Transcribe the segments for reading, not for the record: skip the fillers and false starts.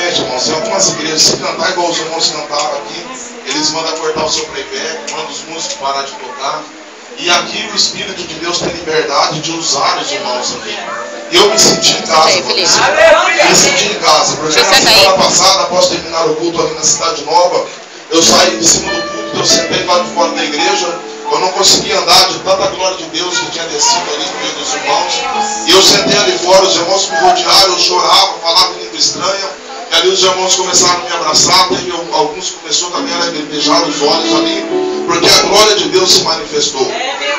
Infelizmente, irmãos, tem algumas igrejas, se cantar igual os irmãos cantaram aqui, eles mandam cortar o seu playback, mandam os músicos parar de tocar. E aqui o Espírito de Deus tem liberdade de usar os irmãos aqui. E eu me senti em casa, me senti em casa, porque na semana passada, após terminar o culto ali na Cidade Nova, eu saí de cima do culto, eu sentei lá de fora da igreja, eu não conseguia andar de tanta glória de Deus que tinha descido ali no meio dos irmãos. E eu sentei ali fora, os irmãos me rodearam, eu chorava, falava língua estranha. E ali os irmãos começaram a me abraçar, teve alguns começaram também a beijar os olhos ali, porque a glória de Deus se manifestou.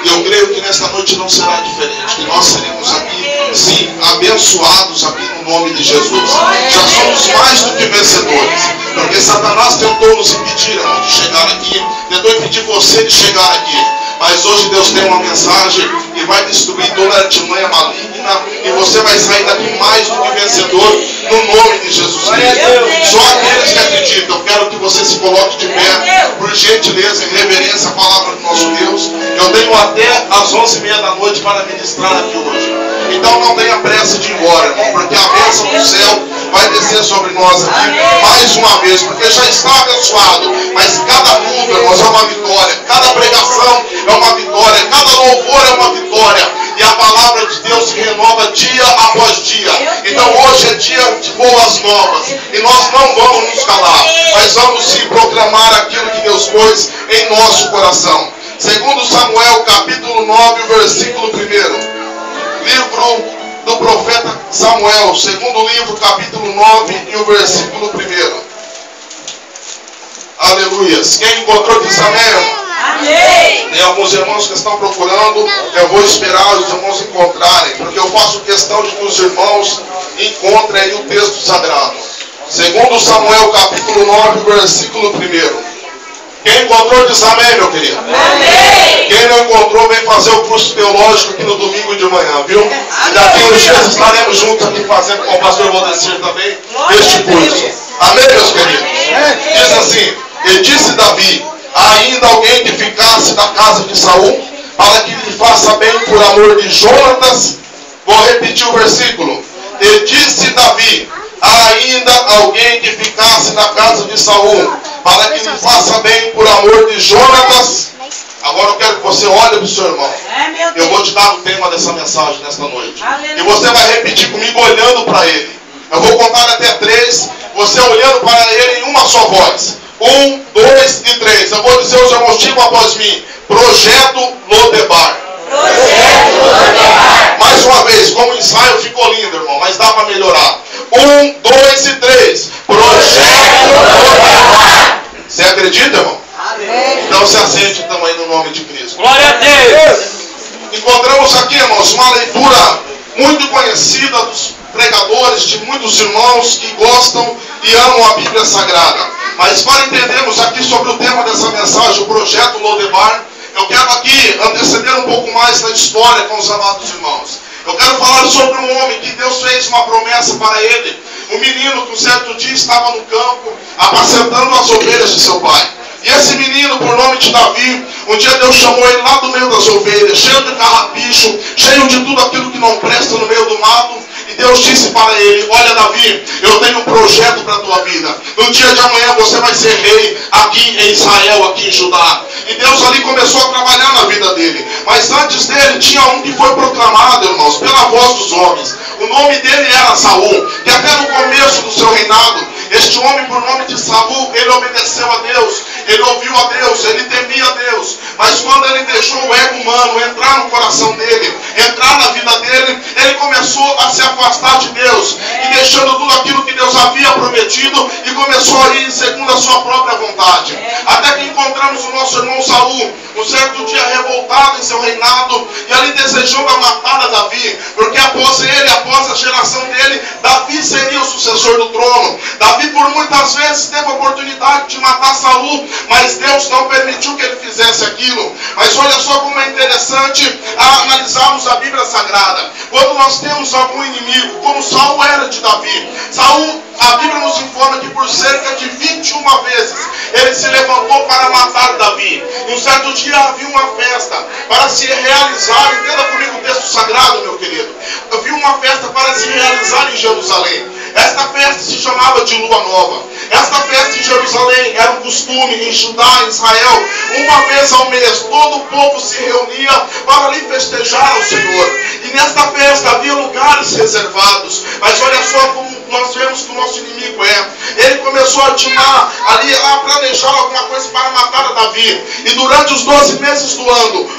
E eu creio que nesta noite não será diferente, que nós seremos aqui, sim, abençoados aqui no nome de Jesus. Já somos mais do que vencedores, porque Satanás tentou nos impedir, irmão, de chegar aqui, tentou impedir você de chegar aqui. Mas hoje Deus tem uma mensagem e vai destruir toda a artimanha maligna, e você vai sair daqui mais do que vencedor no nome de Jesus Cristo. Só aqueles que acreditam. Eu quero que você se coloque de pé, por gentileza e reverência à palavra do nosso Deus. Eu tenho até às 11h30 da noite para ministrar aqui hoje. Então não tenha pressa de ir embora, irmão, porque a bênção do céu vai descer sobre nós aqui mais uma vez, porque já está abençoado. Mas cada culto, irmãos, é uma vitória. Cada pregação é uma vitória. Cada louvor é uma vitória. E a palavra de Deus se renova dia após dia. Então hoje é dia de boas novas. E nós não vamos nos calar, mas vamos sim proclamar aquilo que Deus pôs em nosso coração. Segundo Samuel, capítulo 9, versículo 1. Livro do profeta Samuel, segundo livro, capítulo 9 e o versículo 1. Aleluias. Quem encontrou diz amém. Amém. Tem alguns irmãos que estão procurando, eu vou esperar os irmãos encontrarem, porque eu faço questão de que os irmãos encontrem aí o texto sagrado. Segundo Samuel, capítulo 9, versículo 1. Quem encontrou diz amém, meu querido. Amém. Quem não encontrou, vem fazer o curso teológico aqui no domingo de manhã, viu? E daqui uns dias estaremos juntos aqui fazendo com o pastor Valdecir também este curso. Amém, meus queridos? Diz assim: e disse Davi, ainda alguém que ficasse na casa de Saul, para que lhe faça bem por amor de Jonatas. Vou repetir o versículo. E disse Davi, ainda alguém que ficasse na casa de Saul, para que lhe faça bem por amor de Jonatas. Agora eu quero que você olhe para o seu irmão. Eu vou te dar o tema dessa mensagem nesta noite. E você vai repetir comigo olhando para ele. Eu vou contar até 3, você olhando para ele em uma só voz. 1, 2 e 3. Eu vou dizer aos irmãos, digam após mim: Projeto Lodebar. Projeto Lodebar. Mais uma vez, como ensaio ficou lindo, irmão, mas dá para melhorar. 1, 2 e 3. Projeto Lodebar. Você acredita, irmão? Amém. Então se assente também no nome de Cristo. Glória a Deus. Encontramos aqui, irmãos, uma leitura muito conhecida dos pregadores, de muitos irmãos que gostam e amam a Bíblia Sagrada. Mas para entendermos aqui sobre o tema dessa mensagem, o Projeto Lodebar, eu quero aqui anteceder um pouco mais da história com os amados irmãos. Eu quero falar sobre um homem que Deus fez uma promessa para ele. Um menino que um certo dia estava no campo, apacentando as ovelhas de seu pai. E esse menino, por nome de Davi, um dia Deus chamou ele lá do meio das ovelhas, cheio de carrapicho, cheio de tudo aquilo que não presta no meio do mato. E Deus disse para ele: olha, Davi, eu tenho um projeto para a tua vida. No dia de amanhã você vai ser rei aqui em Israel, aqui em Judá. E Deus ali começou a trabalhar na vida dele. Mas antes dele tinha um que foi proclamado, irmãos, pela voz dos homens. O nome dele era Saul. E até no começo do seu reinado, este homem, por nome de Saul, ele obedeceu a Deus, ele ouviu a Deus, ele temia a Deus. Mas quando ele deixou o ego humano entrar no coração dele, entrar na vida dele, ele começou a se afastar de Deus, e deixando tudo aquilo que Deus havia prometido, e começou a ir segundo a sua própria vontade. Até que encontramos o nosso irmão Saul, um certo dia revoltado em seu reinado, e ali desejando matar a Davi, porque após ele, após a geração dele, Davi seria o sucessor do trono. Davi por muitas vezes teve a oportunidade de matar Saul, mas Deus não permitiu que ele fizesse aquilo. Mas olha só como é interessante analisarmos a Bíblia Sagrada. Quando nós temos algum inimigo, como Saul era de Davi, Saul, a Bíblia nos informa que por cerca de 21 vezes ele se levantou para matar Davi. E um certo dia havia uma festa para se realizar, entenda comigo o texto sagrado, meu querido. Havia uma festa para se realizar em Jerusalém. Esta festa se chamava de Lua Nova. Esta festa em Jerusalém era um costume em Judá, em Israel. Uma vez ao mês, todo o povo se reunia para ali festejar ao Senhor. E nesta festa havia lugares reservados. Mas olha só como nós vemos que o nosso inimigo é. Ele começou a timar ali, a planejar alguma coisa para matar a Davi. E durante os 12 meses do ano,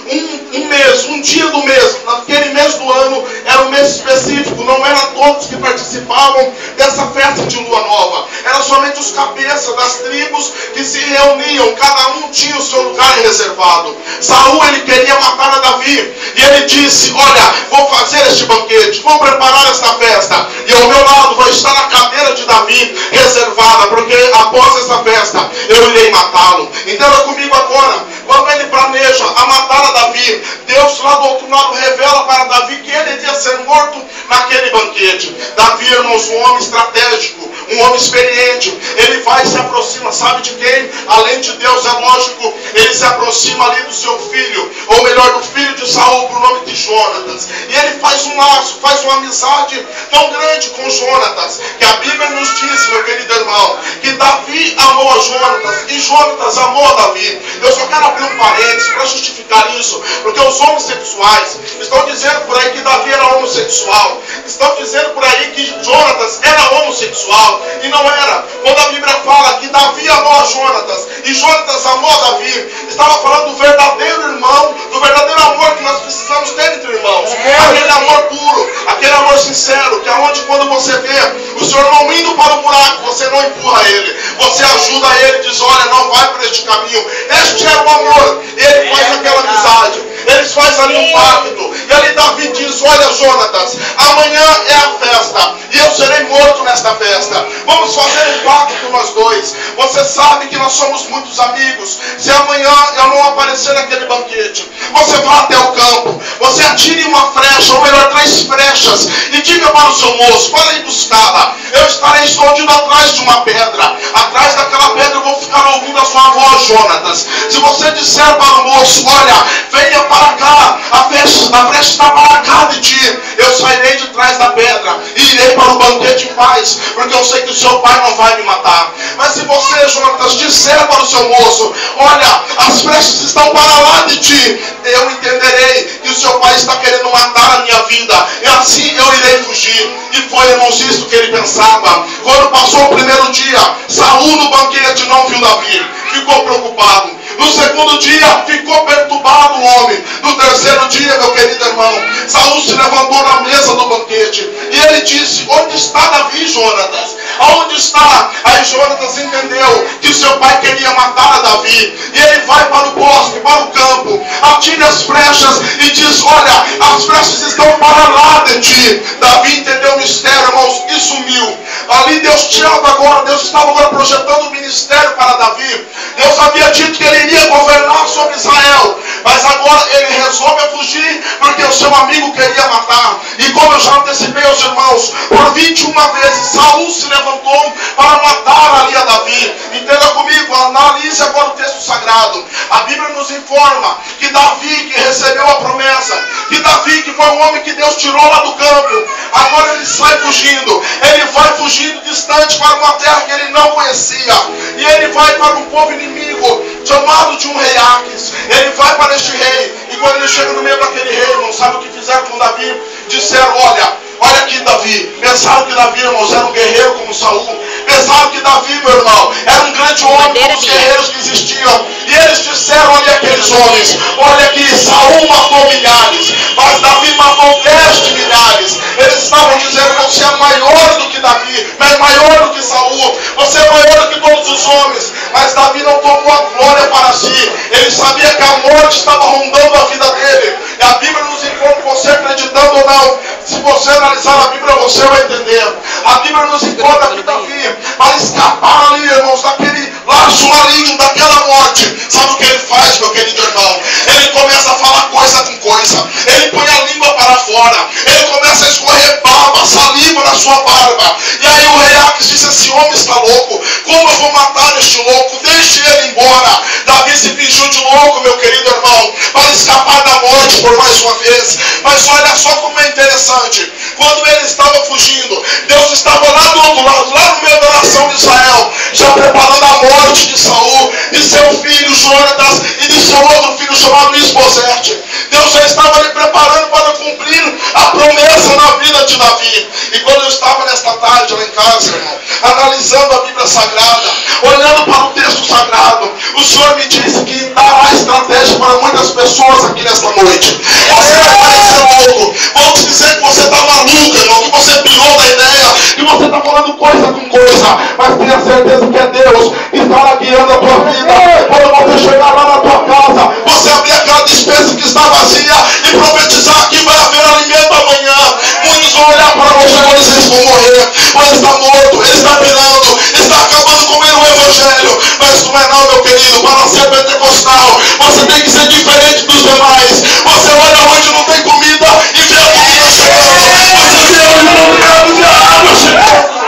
um dia do mês, naquele mês do ano, era um mês específico. Não eram todos que participavam dessa festa de Lua Nova. Era somente os cabeças das tribos que se reuniam. Cada um tinha o seu lugar reservado. Saul, ele queria matar a Davi. E ele disse, olha, vou fazer este banquete, vou preparar esta festa. E ao meu lado vai estar a cadeira de Davi reservada, porque após esta festa eu irei matá-lo. Entenda comigo agora, quando ele planeja a matar a Davi, Deus lá do outro lado revela para Davi que ele iria ser morto naquele banquete. Davi, irmãos, um homem estratégico, um homem experiente, ele vai e se aproxima, sabe de quem? Além de Deus, é lógico, ele se aproxima ali do seu filho, ou melhor, do filho de Saul, por nome de Jonatas. E ele faz um laço, faz uma amizade tão grande com Jonatas, que a Bíblia nos diz, meu querido irmão, que Davi amou a Jonatas, e Jonatas amou a Davi. Eu só quero abrir um parênteses para justificar isso, porque os homossexuais estão dizendo por aí que Davi era homossexual, estão dizendo por aí que Jonatas era homossexual, e não era. Quando a Bíblia fala que Davi amou a Jonatas, e Jonatas amou a Davi, estava falando do verdadeiro irmão, do verdadeiro amor que nós precisamos ter entre irmãos, aquele amor puro, aquele amor sincero, que é onde quando você vê o seu irmão indo para o buraco, você não empurra ele, você ajuda ele, diz, olha, não vai por este caminho. Este é o amor. Ele faz aquela amizade, eles fazem ali um pacto, e ali Davi diz, olha, Jonatas, amanhã é a festa, e eu serei morto nesta festa. Vamos fazer um pacto nós dois. Você sabe que nós somos muitos amigos. Se amanhã eu não aparecer naquele banquete, você vá até o campo, você atire uma flecha, ou melhor, 3 flechas, e diga para o seu moço, para ir buscá-la. Eu estarei escondido atrás de uma pedra. Atrás daquela pedra eu vou ficar ouvindo a sua voz, Jonatas. Se você disser para o moço, olha, venha para cá, a flecha está para cá de ti, eu sairei de trás da pedra e irei para o banquete em paz, porque eu sei que o seu pai não vai me matar. Mas se você, Jonatas, disser para o seu moço, olha, as flechas estão para lá de ti, eu entenderei que o seu pai está querendo matar a minha vida, e assim eu irei fugir. E foi, irmãos, isso que ele pensava. Quando passou o primeiro dia, Saul no banquete não viu Davi, ficou preocupado. No segundo dia, ficou perturbado o homem. No terceiro dia, meu querido irmão, Saul se levantou na mesa do banquete, e ele disse, onde está Davi, Jonatas? Aonde está? Aí Jonatas entendeu que o seu pai queria matar a Davi, e ele vai para o bosque, para o campo, atira as flechas e diz, olha, as flechas estão para lá de ti. Davi entendeu o mistério, irmãos, e sumiu. Ali Deus estava agora projetando o ministério para Davi. Deus havia dito que ele iria governar sobre Israel, mas agora ele resolve fugir, porque o seu amigo queria matar. E como eu já antecipei aos irmãos, por 21 vezes Saul se levantou para matar ali a Davi. Entenda comigo, analise agora o texto sagrado. A Bíblia nos informa que Davi, que recebeu a promessa, que Davi, que foi um homem que Deus tirou lá do campo, agora ele sai fugindo. Ele vai fugindo distante para uma terra que ele não conhecia, e ele vai para um povo inimigo chamado de um rei Aques. Ele vai para este rei, e quando ele chega no meio daquele rei, irmão, sabe o que fizeram com Davi? Disseram, olha aqui Davi. Pensaram que Davi, irmãos, era um guerreiro como Saul. Pensaram que Davi, meu irmão, era um grande homem como os guerreiros que existiam. E eles disseram ali aqueles homens, olha aqui, Saul matou milhares, mas Davi matou 10 de milhares. Eles estavam dizendo, você é maior do que Davi, é maior do que Saul, você é maior do que todos os homens. Mas Davi não tomou a glória para si. Ele sabia que a morte estava rondando a vida dele. E a Bíblia nos informa, você acreditando ou não, se você analisar a Bíblia, você vai entender. A Bíblia nos informa que Davi, para escapar ali, irmãos, daquele laço maligno, daquela morte, sabe o que ele faz, meu querido irmão? Ele começa a falar coisa com coisa. Ele põe a língua para fora. Ele começa a escorrer baba, saliva na sua barba. E aí o rei Aques disse assim, homem está louco. Como eu vou matar este louco? Deixe ele embora. Davi se fingiu de louco, meu querido irmão, para escapar da morte por mais uma vez. Mas olha só como é interessante. Quando ele estava fugindo, Deus estava lá do outro lado, lá no meio da nação de Israel, já preparando a morte de Saul, de seu filho Jonatas e de seu outro filho chamado Isbosete. Deus já estava lhe preparando para cumprir a promessa na vida de Davi. E quando eu estava nesta tarde lá em casa, irmão, analisando a Bíblia Sagrada, olhando para o texto sagrado, o Senhor me disse que dará estratégia para muitas pessoas aqui nesta noite. Você vai parecer louco, vão te dizer que você está maluco, irmão, que você pirou da ideia, que você está falando coisa com coisa, mas tenha certeza que é Deus que estará guiando a tua vida. Quando você chegar lá na tua casa, você abrir aquela despensa que está vazia e profetizar que vai haver alimento amanhã. Muitos vão olhar para você quando eles vão morrer, mas está morto, ele está pirando, está acabando com ele o evangelho. Mas não é não, meu querido. Para ser pentecostal, você tem que ser diferente dos demais. Você olha onde não tem comida e vê a comida chegando. Você vê onde não tem água e vê a água chegando.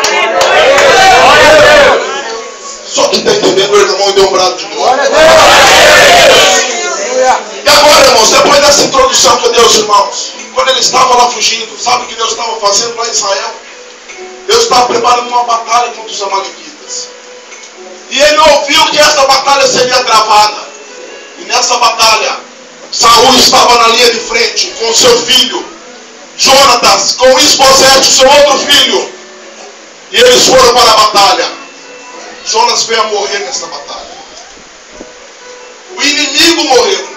Só que está entendendo, o irmão deu um brado de dor. E agora, irmãos, depois dessa introdução que eu dei aos irmãos, quando ele estava lá fugindo, sabe o que Deus estava fazendo lá em Israel? Deus estava preparando uma batalha contra os amalequitas. E ele ouviu que essa batalha seria travada. E nessa batalha, Saul estava na linha de frente com seu filho Jonatas, com Isbosete, seu outro filho. E eles foram para a batalha. Jonas veio a morrer nessa batalha. O inimigo morreu.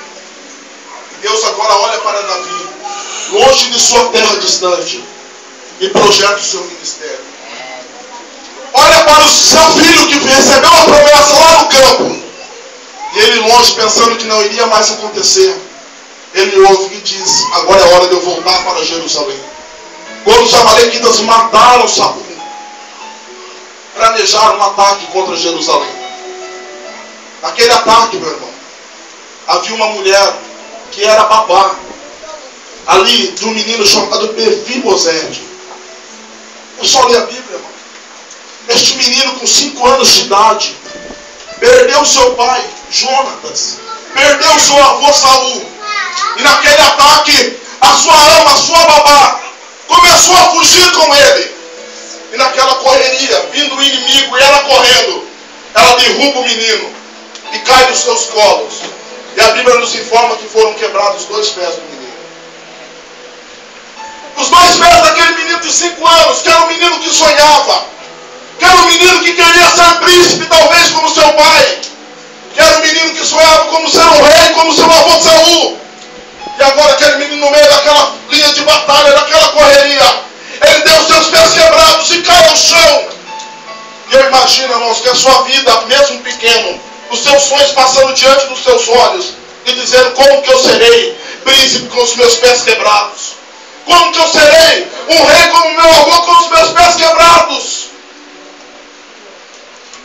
E Deus agora olha para Davi, longe de sua terra distante, e projeta o seu ministério. Olha para o seu filho que recebeu a promessa lá no campo. E ele longe, pensando que não iria mais acontecer. Ele ouve e diz: agora é hora de eu voltar para Jerusalém. Quando os amalequitas mataram Saul, planejaram um ataque contra Jerusalém. Naquele ataque, meu irmão, havia uma mulher que era babá ali de um menino chamado Mefibosete. Eu só li a Bíblia, irmão. Este menino com 5 anos de idade perdeu seu pai, Jonatas, perdeu seu avô Saul. E naquele ataque, a sua ama, a sua babá, começou a fugir com ele. E naquela correria, vindo o inimigo e ela correndo, ela derruba o menino e cai nos seus colos. E a Bíblia nos informa que foram quebrados os 2 pés do menino. Os 2 pés daquele menino de 5 anos, que era um menino que sonhava, que era um menino que queria ser príncipe, talvez como seu pai, que era um menino que sonhava como ser um rei, como seu avô Saul. E agora aquele menino no meio daquela linha de batalha, daquela correria, ele deu os seus pés quebrados e cai ao chão. E eu imagino, irmãos, que a sua vida, mesmo pequeno, os seus sonhos passando diante dos seus olhos e dizendo: como que eu serei príncipe com os meus pés quebrados? Como que eu serei um rei como meu avô com os meus pés quebrados?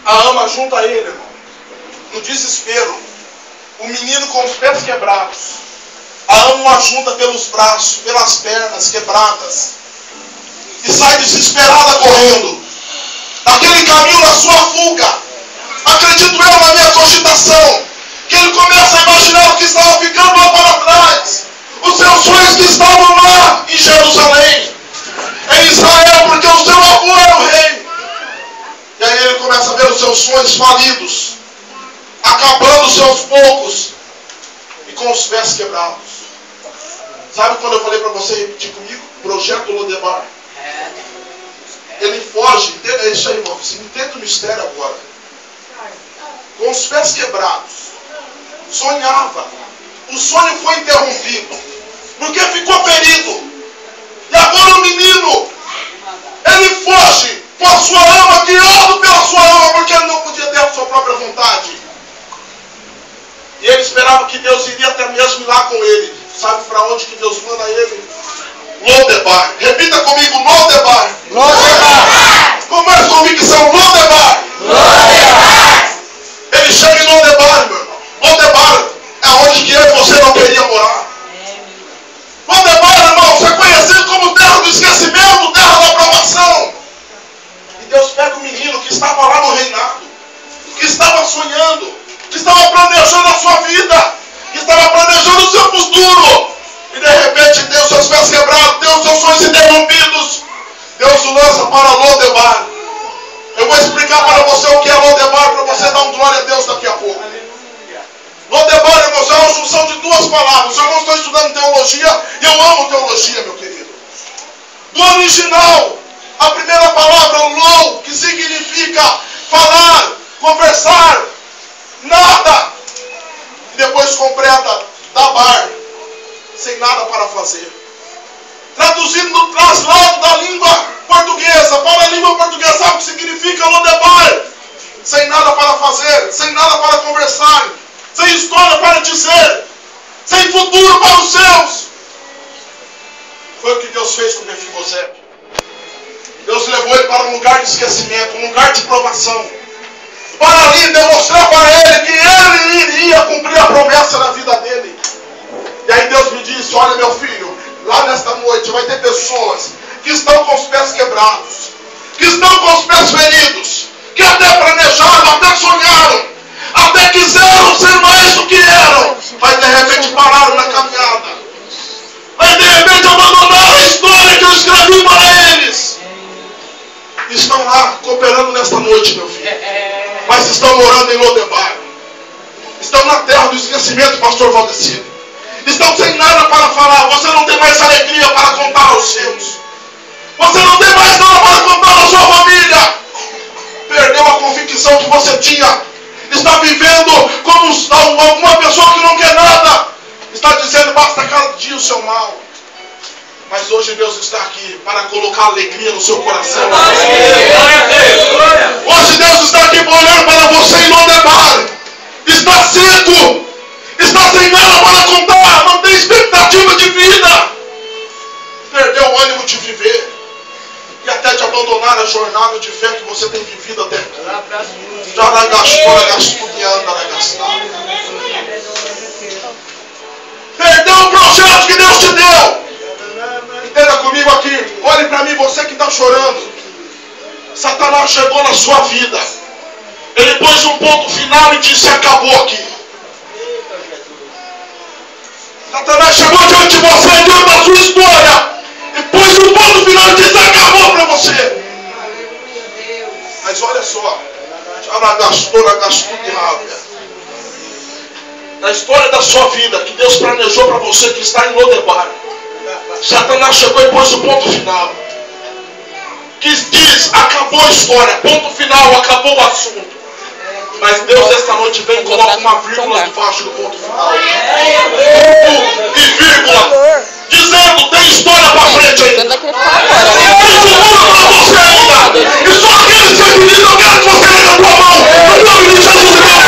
A ama junto a ele, irmão, no desespero, o menino com os pés quebrados. A ama o ajunta pelos braços, pelas pernas quebradas, e sai desesperada correndo. Naquele caminho, na sua fuga, acredito eu na minha cogitação, que ele começa a imaginar o que estava ficando lá para trás, os seus sonhos que estavam lá em Jerusalém, em Israel, porque o seu avô era o rei. E aí ele começa a ver os seus sonhos falidos, acabando-se aos poucos e com os pés quebrados. Sabe quando eu falei para você repetir comigo? Projeto Lodebar. Ele foge, é isso aí, irmão, você entende o mistério agora. Com os pés quebrados, sonhava. O sonho foi interrompido, porque ficou ferido. E agora o menino, ele foge com a sua alma, guiado pela sua alma, porque ele não podia ter a sua própria vontade. E ele esperava que Deus iria até mesmo ir lá com ele. Sabe para onde que Deus manda ele? Lodebar. Repita comigo: Lodebar. Lodebar. Com mais convicção: Lodebar. Lodebar. Ele chega em Lodebar, meu irmão. Lodebar é onde que eu e você não queria morar. Lodebar, irmão, é conhecido como terra do esquecimento, terra da aprovação. menino que estava lá no reinado, que estava sonhando, que estava planejando a sua vida, que estava planejando o seu futuro. E de repente Deus, seus pés quebrados, Deus, seus sonhos interrompidos. Deus o lança para Lodebar. Eu vou explicar para você o que é Lodebar, para você dar um glória a Deus daqui a pouco. Lodebar, irmãos, é uma junção de duas palavras. Eu não estou estudando teologia e eu amo teologia, meu querido. Do original, a primeira palavra, lo, que significa falar, conversar, nada. E depois completa, dabar, sem nada para fazer. Traduzido no traslado da língua portuguesa para a língua portuguesa, sabe o que significa Lodebar? Sem nada para fazer, sem nada para conversar, sem história para dizer, sem futuro para os seus. Foi o que Deus fez com Mefibosete. Deus levou ele para um lugar de esquecimento, um lugar de provação, para ali demonstrar para ele que ele iria cumprir a promessa na vida dele. E aí Deus me disse: olha, meu filho, lá nesta noite vai ter pessoas que estão com os pés quebrados, que estão com os pés feridos, que até planejaram, até sonharam, até quiseram ser mais do que eram, mas de repente pararam na caminhada, mas de repente abandonaram a história que eu escrevi para eles. Estão lá cooperando nesta noite, meu filho, mas estão morando em Lodebar, estão na terra do esquecimento, pastor Valdecir. Estão sem nada para falar. Você não tem mais alegria para contar aos seus. Você não tem mais nada para contar à sua família. Perdeu a convicção que você tinha. Está vivendo como alguma pessoa que não quer nada. Está dizendo: basta cada dia o seu mal. Mas hoje Deus está aqui para colocar alegria no seu coração. Hoje Deus está aqui olhando para você em Lodebar. Está seco. Está sem nada para contar, não tem expectativa de vida, perdeu o ânimo de viver e até de abandonar a jornada de fé que você tem vivido até aqui. Perdeu o projeto que Deus te deu. Entenda comigo aqui, olhe para mim, você que está chorando. Satanás chegou na sua vida, ele pôs um ponto final e disse: acabou aqui. Satanás chegou diante de você, diante da sua história, e pôs um ponto final e disse: acabou para você. Mas olha só, na história da sua vida, que Deus planejou para você, que está em Lodebar, Satanás chegou e pôs o ponto final, que diz: acabou a história, ponto final, acabou o assunto. Mas Deus esta noite vem e coloca uma vírgula debaixo do ponto final. Ponto e vírgula. Dizendo: tem história para frente ainda. Tem futuro para você ainda. E só aqueles que acreditam, eu quero que você leve a tua mão. No nome de Jesus e meu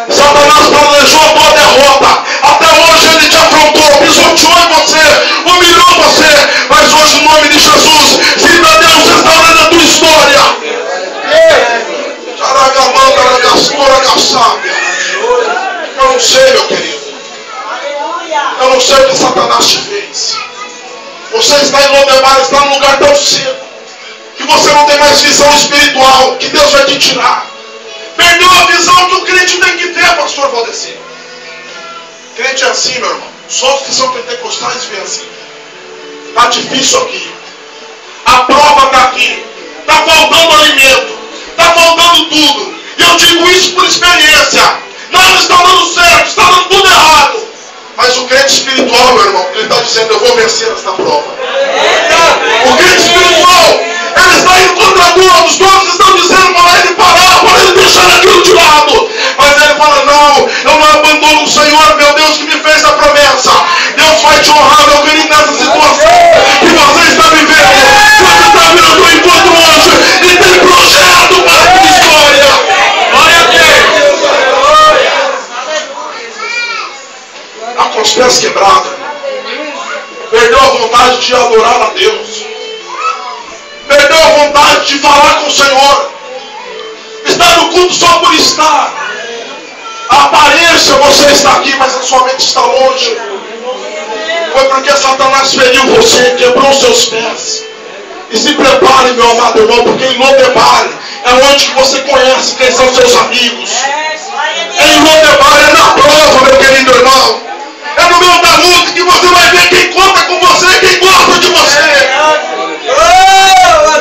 Satanás planejou a tua derrota. Até hoje ele te afrontou, pisoteou em você, humilhou você. Mas hoje, no nome de Jesus, viva Deus restaurando a tua história. Eu não sei, meu querido. Eu não sei o que Satanás te fez. Você está em Lodebar, está num lugar tão cedo que você não tem mais visão espiritual, que Deus vai te tirar. Perdeu a visão que o crente tem que ter, pastor Valdecir. Crente é assim, meu irmão. Só os que são pentecostais vêm assim. Está difícil aqui. A prova está aqui. Está faltando alimento. Está faltando tudo. E eu digo isso por experiência. Nada está dando certo. Está dando tudo errado. Mas o crente espiritual, meu irmão, ele está dizendo: eu vou vencer esta prova. O crente espiritual, ele está indo contra todos. Todos estão dizendo para ele parar, para ele deixar aquilo de lado. Mas ele fala: não, eu não abandono o Senhor, meu Deus, que me fez a promessa. Deus vai te honrar, meu querido, nessa situação que você está vivendo. Você está vendo o teu encontro hoje e tem projeto para a tua história. Glória a Deus. Está com os pés quebrados. Perdeu a vontade de adorar a Deus. Perdeu a vontade de falar com o Senhor. Está no culto só por estar. A aparência, você está aqui, mas a sua mente está longe. Foi porque Satanás feriu você, quebrou os seus pés. E se prepare, meu amado irmão, porque em Lodebar é onde que você conhece quem são seus amigos. Em Lodebar é na prova, meu querido irmão. É no meio da luta que você vai ver quem conta com você e quem gosta de você.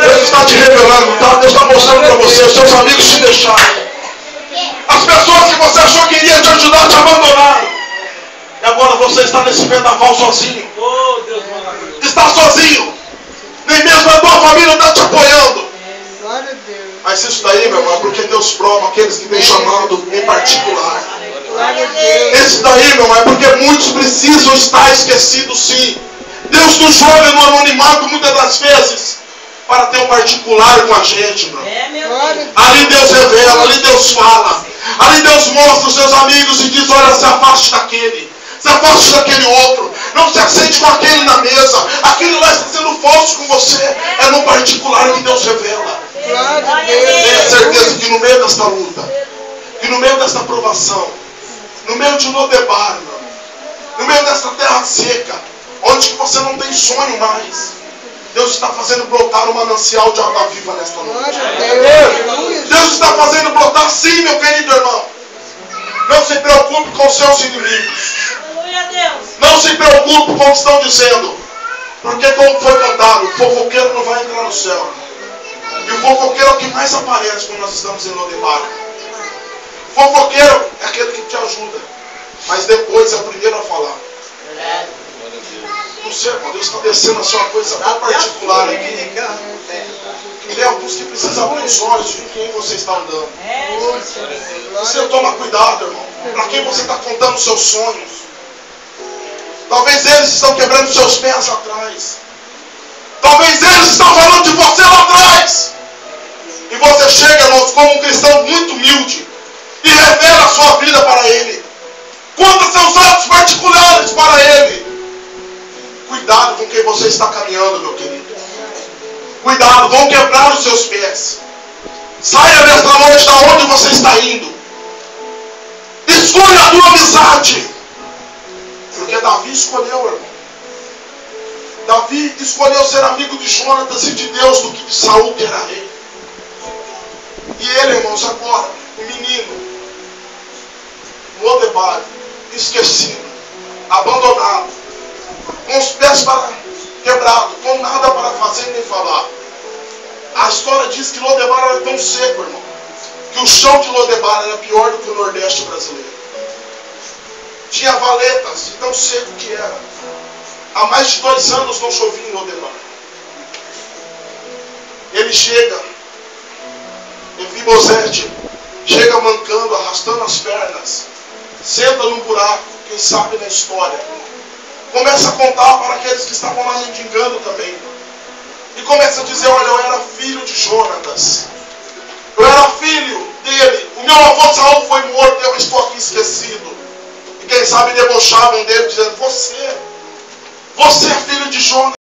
Deus está te revelando, tá? Deus está mostrando para você. Os seus amigos te deixaram. As pessoas que você achou que iriam te ajudar te abandonaram. E agora você está nesse vendaval sozinho. Está sozinho. Nem mesmo a tua família está te apoiando. Mas isso daí, meu irmão, é porque Deus prova aqueles que têm chamado em particular. Isso daí, meu irmão, é porque muitos precisam estar esquecidos, sim. Deus nos joga no anonimato muitas das vezes para ter um particular com a gente, meu. Ali Deus revela, ali Deus fala. Ali Deus mostra os seus amigos e diz: olha, se afaste daquele. Se afaste daquele outro. Não se assente com aquele na mesa. Aquele lá está sendo falso com você. É no particular que Deus revela. Tenha certeza que no meio desta luta, que no meio desta provação, no meio de Lodebar, no meio desta terra seca, onde você não tem sonho mais, Deus está fazendo brotar um manancial de água viva nesta noite. Deus está fazendo brotar, sim, meu querido irmão. Não se preocupe com os seus inimigos. Não se preocupe com o que estão dizendo. Porque como foi cantado, o fofoqueiro não vai entrar no céu. E o fofoqueiro é o que mais aparece quando nós estamos em Lodebar. O fofoqueiro é aquele que te ajuda, mas depois é o primeiro a falar. Não sei, irmão, Deus está descendo a sua coisa tão particular aqui. Tem alguns que precisam abrir os olhos de quem você está andando. Você toma cuidado, irmão. Para quem você está contando os seus sonhos. Talvez eles estão quebrando seus pés atrás. Talvez eles estão falando de você lá atrás. E você chega, irmãos, como um cristão muito humilde e revela a sua vida para ele. Conta seus atos particulares para ele. Cuidado com quem você está caminhando, meu querido. Cuidado, vão quebrar os seus pés. Saia nesta noite da onde você está indo. Escolha a tua amizade. Porque Davi escolheu, irmão. Davi escolheu ser amigo de Jonatas e de Deus do que de Saul, que era rei. E ele, irmãos, agora, um menino, Lodebar, esquecido, abandonado, com os pés quebrados, com nada para fazer nem falar. A história diz que Lodebar era tão seco, irmão, que o chão de Lodebar era pior do que o Nordeste brasileiro. Tinha valetas, de tão seco que era. Há mais de 2 anos não chovia em Lodebar. Ele chega, Mefibosete, chega mancando, arrastando as pernas, senta num buraco, quem sabe na história. Começa a contar para aqueles que estavam lá mendigando também. E começa a dizer: olha, eu era filho de Jonatas. Eu era filho dele. O meu avô Saul foi morto e eu estou aqui esquecido. E quem sabe debochavam dele, dizendo: você é filho de Jonatas.